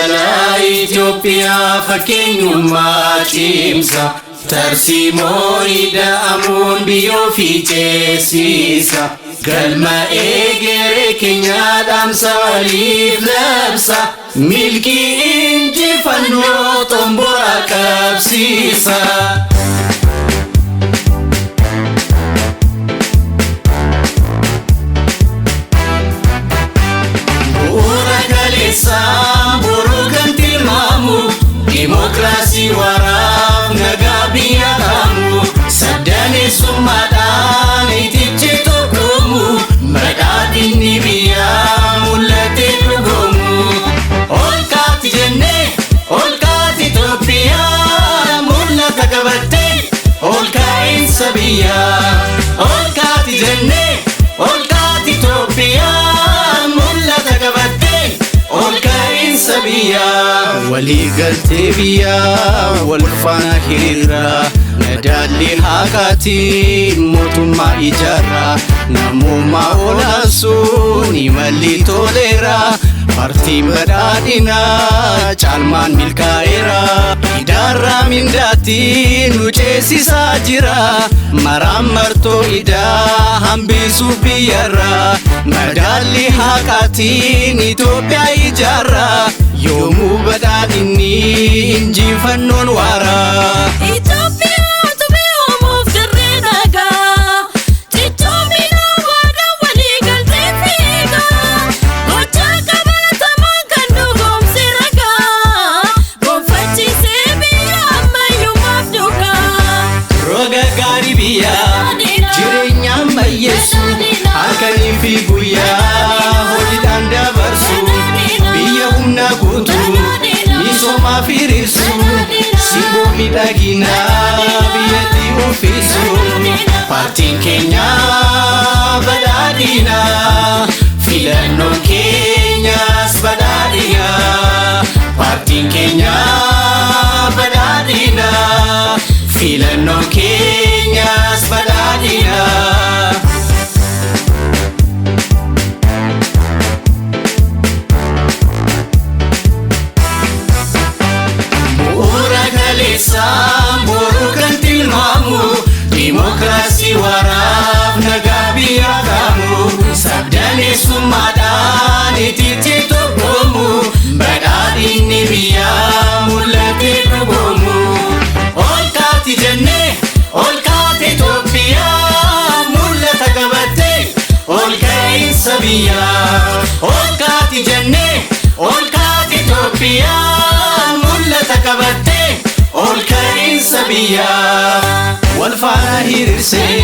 galgala Itoophiyaa fakkeenyummaa cimsa tarsiimoo ida'amuun biyyoo fi ceesisa galma egeree keenya dhaamsa waliif labsa milkii injifannoo xombora qabsiisa. Samburu ganti mamu demokrasi waraaf nagaa biyya kamu sadani sumadaan itichi tokkomu badhaadhinni biyya mul'ate dhugomu ol kaati jennee ol kaati Itoophiyaa mul'ata qabatte ol kaa'insa biyya ol kaati jennee ol kaati Itoophiyaa mul'ata qabatte sabiya wali galtee biyya wal faana hiriira nadaalli haqaatiin mootummaa ijaarraa namummaa olaansuun imalli toleera paartiin badhaadhinaa caalmaan milkaa'eera idaarraa mindaatiin nu ceesisaa jira maraan martoo idaa hambisuuf biyyarraa madaalli haqaatiin Itoophiyaa ijaarraa yoomuu badhaadhinni injifannoon waaraa. Jireenya ammayyeessu halkanii fi guyyaa hojiidhaan dabarsu biyya humna guutu misoomaaf hiriirsu simboo miidhaginaa biyyatti ulfisu paartiin keenya badhaadhinaa filannoon keenyas badhaadhinaa paartiin keenya badhaadhinaa filannoon keenyas badhaadhinaa. Bu'uura kaleessaan boru kan tilmaamu dimokiraasii waraaf nagaa biyya kamu sabdaneessummaadhaan ititti tokkomu badhaadhinni biyya mul'ate dhugomu ol kaati jennee ol kaati Itoophiyaa mul'ata qabatte ol kaa'insa biyya ol kaati jennee ol kaati Itoophiyaa mul'ata qabatte ol kaa'insa biyya wal faana hiriirsee